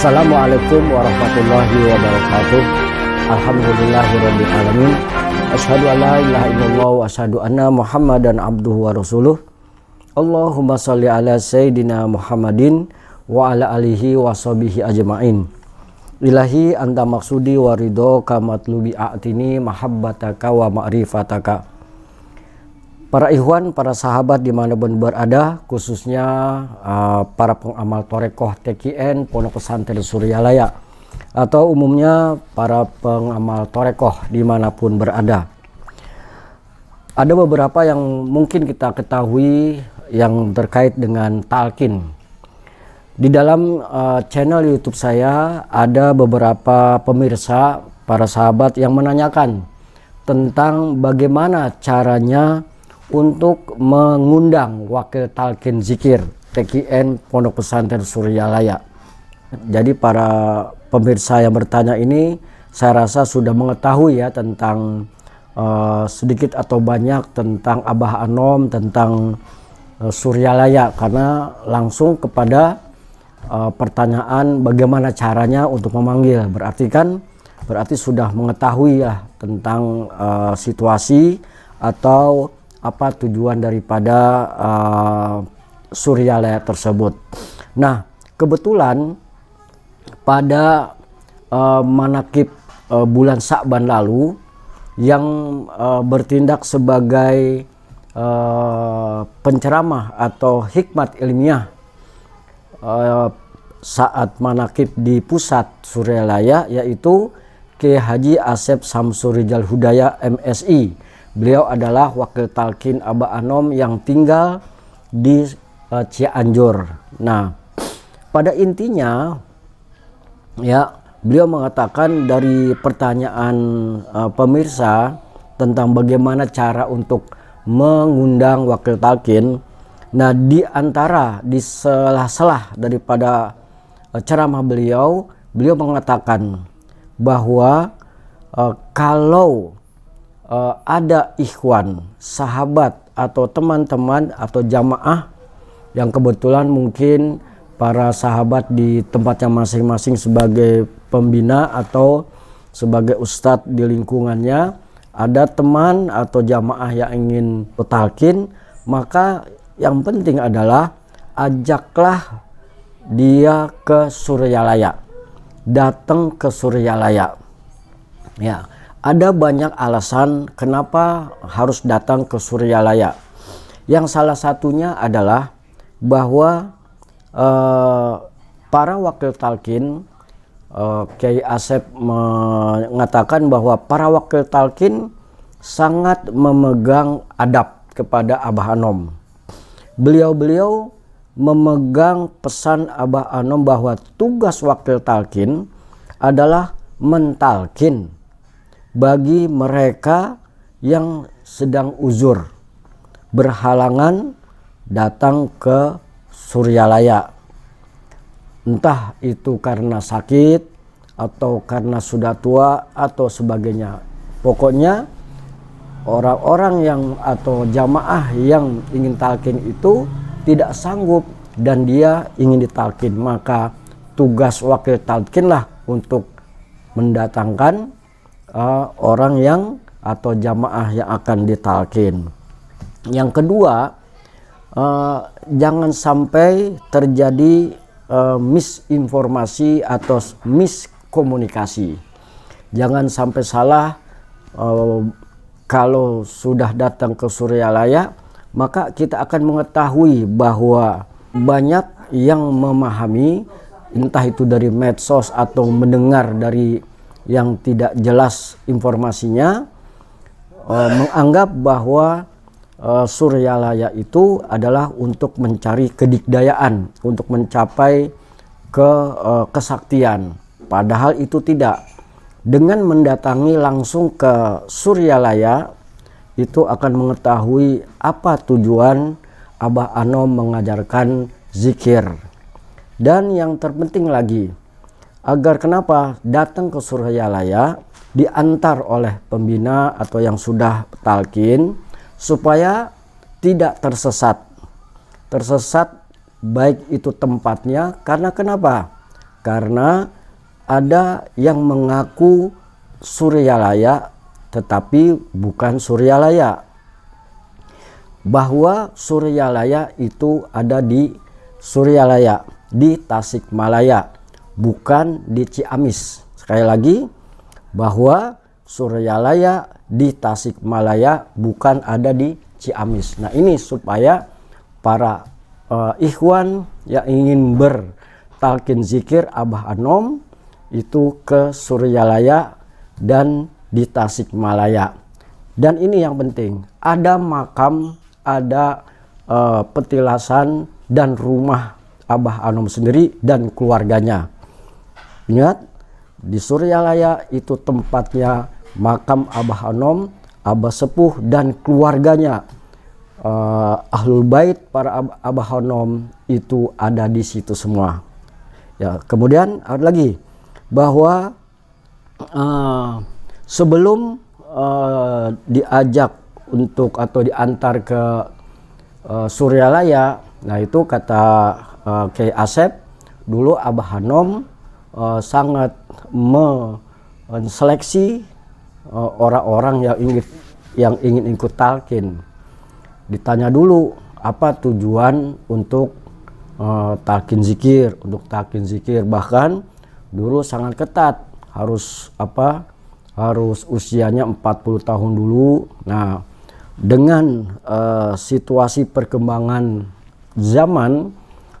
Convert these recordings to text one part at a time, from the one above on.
Assalamualaikum warahmatullahi wabarakatuh. Alhamdulillahirabbil alamin. Asyhadu an la ilaha illallah wa asyhadu anna Muhammadan abduhu wa rasuluh. Allahumma shalli ala sayyidina Muhammadin wa ala alihi wa sahbihi ajmain. Ilahi anta maksudi wa ridhoka matlubi a'tini mahabbataka wa ma'rifataka. Para ikhwan, para sahabat dimanapun berada, khususnya para pengamal Thorekoh TKN Pondok Pesantren Suryalaya, atau umumnya para pengamal Thorekoh dimanapun berada. Ada beberapa yang mungkin kita ketahui yang terkait dengan talqin. Di dalam channel YouTube saya ada beberapa pemirsa, para sahabat yang menanyakan tentang bagaimana caranya untuk mengundang wakil talqin zikir TKN Pondok Pesantren Suryalaya. Jadi para pemirsa yang bertanya ini saya rasa sudah mengetahui ya tentang sedikit atau banyak tentang Abah Anom, tentang Suryalaya, karena langsung kepada pertanyaan bagaimana caranya untuk memanggil. Berarti sudah mengetahui ya tentang situasi atau apa tujuan daripada Suryalaya tersebut. Nah, kebetulan pada manakib bulan Sa'ban lalu yang bertindak sebagai penceramah atau hikmat ilmiah saat manakib di pusat Suryalaya, yaitu Kiai Haji Asep Samsurijal Hudaya MSI. Beliau adalah wakil talqin Abah Anom yang tinggal di Cianjur. Nah, pada intinya ya beliau mengatakan dari pertanyaan pemirsa tentang bagaimana cara untuk mengundang wakil talqin. Nah, di sela-sela daripada ceramah beliau mengatakan bahwa kalau ada ikhwan, sahabat atau teman-teman atau jamaah yang kebetulan mungkin para sahabat di tempatnya masing-masing sebagai pembina atau sebagai ustadz di lingkungannya, ada teman atau jamaah yang ingin talqin, maka yang penting adalah ajaklah dia ke Suryalaya, datang ke Suryalaya. Ya, ada banyak alasan kenapa harus datang ke Suryalaya. Yang salah satunya adalah bahwa para wakil talqin, Kiai Asep mengatakan bahwa para wakil talqin sangat memegang adab kepada Abah Anom. Beliau memegang pesan Abah Anom bahwa tugas wakil talqin adalah mentalqin bagi mereka yang sedang uzur, berhalangan datang ke Suryalaya, entah itu karena sakit atau karena sudah tua atau sebagainya. Pokoknya orang-orang yang atau jamaah yang ingin talqin itu tidak sanggup dan dia ingin ditalqin, maka tugas wakil talqinlah untuk mendatangkan orang yang atau jamaah yang akan ditalqin. Yang kedua, jangan sampai terjadi misinformasi atau miskomunikasi. Jangan sampai salah, kalau sudah datang ke Suryalaya maka kita akan mengetahui bahwa banyak yang memahami, entah itu dari medsos atau mendengar dari yang tidak jelas informasinya, menganggap bahwa Suryalaya itu adalah untuk mencari kedikdayaan, untuk mencapai kesaktian. Padahal itu tidak. Dengan mendatangi langsung ke Suryalaya, itu akan mengetahui apa tujuan Abah Anom mengajarkan zikir. Dan yang terpenting lagi, agar kenapa datang ke Suryalaya diantar oleh pembina atau yang sudah talqin, supaya tidak tersesat baik itu tempatnya, karena kenapa? Karena ada yang mengaku Suryalaya tetapi bukan Suryalaya. Bahwa Suryalaya itu ada di Suryalaya, di Tasikmalaya, bukan di Ciamis. Sekali lagi, bahwa Suryalaya di Tasikmalaya bukan ada di Ciamis. Nah, ini supaya para ikhwan yang ingin bertalqin zikir Abah Anom itu ke Suryalaya dan di Tasikmalaya. Dan ini yang penting, ada makam, ada petilasan dan rumah Abah Anom sendiri dan keluarganya. Ingat, di Suryalaya itu tempatnya makam Abah Anom, Abah Sepuh dan keluarganya. Ahlul Bait para Abah Anom itu ada di situ semua. Ya, kemudian ada lagi bahwa sebelum diajak untuk atau diantar ke Suryalaya, nah itu kata Kiai Asep, dulu Abah Anom sangat menseleksi orang-orang yang ingin ikut talqin. Ditanya dulu apa tujuan untuk talqin zikir, bahkan dulu sangat ketat, harus usianya 40 tahun dulu. Nah, dengan situasi perkembangan zaman,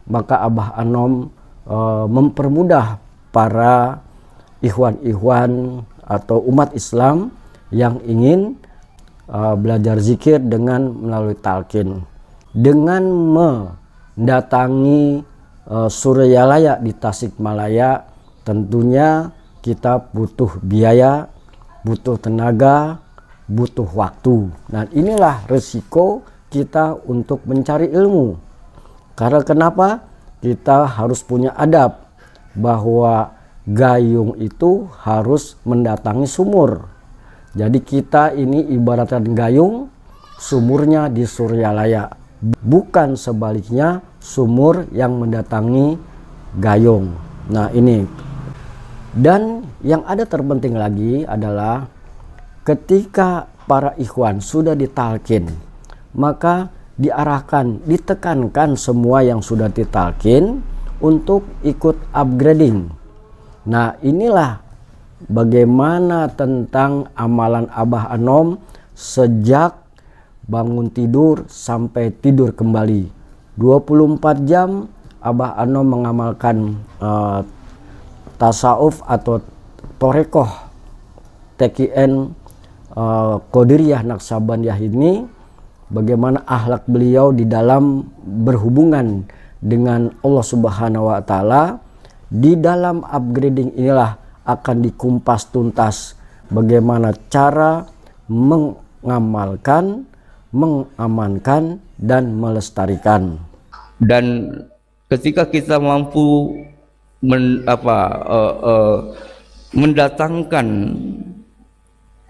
maka Abah Anom mempermudah para ikhwan-ikhwan atau umat Islam yang ingin belajar zikir dengan melalui talqin. Dengan mendatangi Suryalaya di Tasikmalaya, tentunya kita butuh biaya, butuh tenaga, butuh waktu. Nah, inilah resiko kita untuk mencari ilmu. Karena kenapa? Kita harus punya adab bahwa gayung itu harus mendatangi sumur. Jadi kita ini ibaratkan gayung, sumurnya di Suryalaya, bukan sebaliknya sumur yang mendatangi gayung. Nah, ini. Dan yang ada terpenting lagi adalah ketika para ikhwan sudah ditalqin, maka diarahkan, ditekankan semua yang sudah ditalqin untuk ikut upgrading. Nah, inilah bagaimana tentang amalan Abah Anom sejak bangun tidur sampai tidur kembali. 24 jam Abah Anom mengamalkan tasawuf atau torekoh TKN Qadiriyah Naqsabandiyah ini, bagaimana akhlak beliau di dalam berhubungan dengan Allah Subhanahu wa Ta'ala. Di dalam upgrading inilah akan dikumpas tuntas bagaimana cara mengamalkan, mengamankan dan melestarikan. Dan ketika kita mampu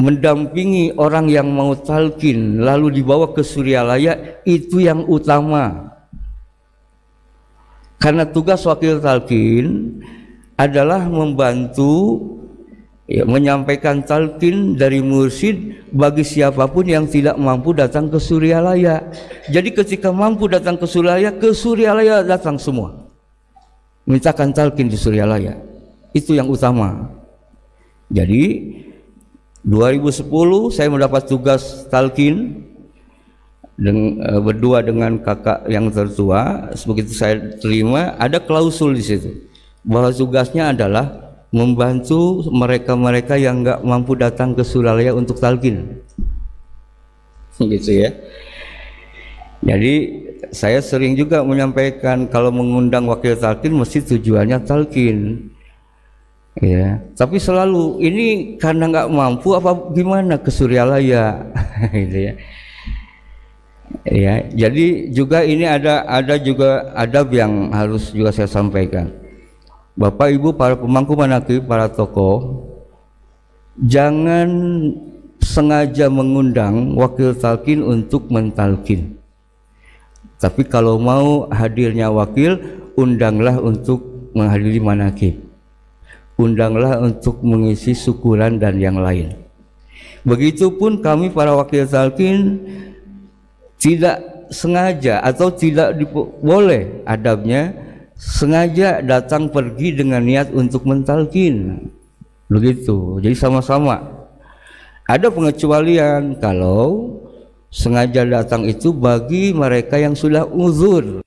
mendampingi orang yang mau talqin lalu dibawa ke Suryalaya, itu yang utama. Karena tugas wakil talqin adalah membantu menyampaikan talqin dari mursyid bagi siapapun yang tidak mampu datang ke Suryalaya. Jadi ketika mampu datang ke Suryalaya datang semua, mintakan talqin di Suryalaya. Itu yang utama. Jadi 2010 saya mendapat tugas talqin berdua dengan kakak yang tertua. Begitu saya terima, ada klausul di situ bahwa tugasnya adalah membantu mereka-mereka yang nggak mampu datang ke Suryalaya untuk talqin, gitu ya. Jadi saya sering juga menyampaikan kalau mengundang wakil talqin mesti tujuannya talqin, ya. Tapi selalu ini karena nggak mampu apa gimana ke Suryalaya, gitu ya. Ya, jadi juga ini ada juga adab yang harus juga saya sampaikan. Bapak Ibu para pemangku manaqib, para tokoh, jangan sengaja mengundang wakil talqin untuk mentalqin. Tapi kalau mau hadirnya wakil, undanglah untuk menghadiri manakib, undanglah untuk mengisi syukuran dan yang lain. Begitupun kami para wakil talqin tidak sengaja atau tidak boleh adabnya sengaja datang pergi dengan niat untuk mentalkin, begitu. Jadi sama-sama. Ada pengecualian kalau sengaja datang itu bagi mereka yang sudah uzur.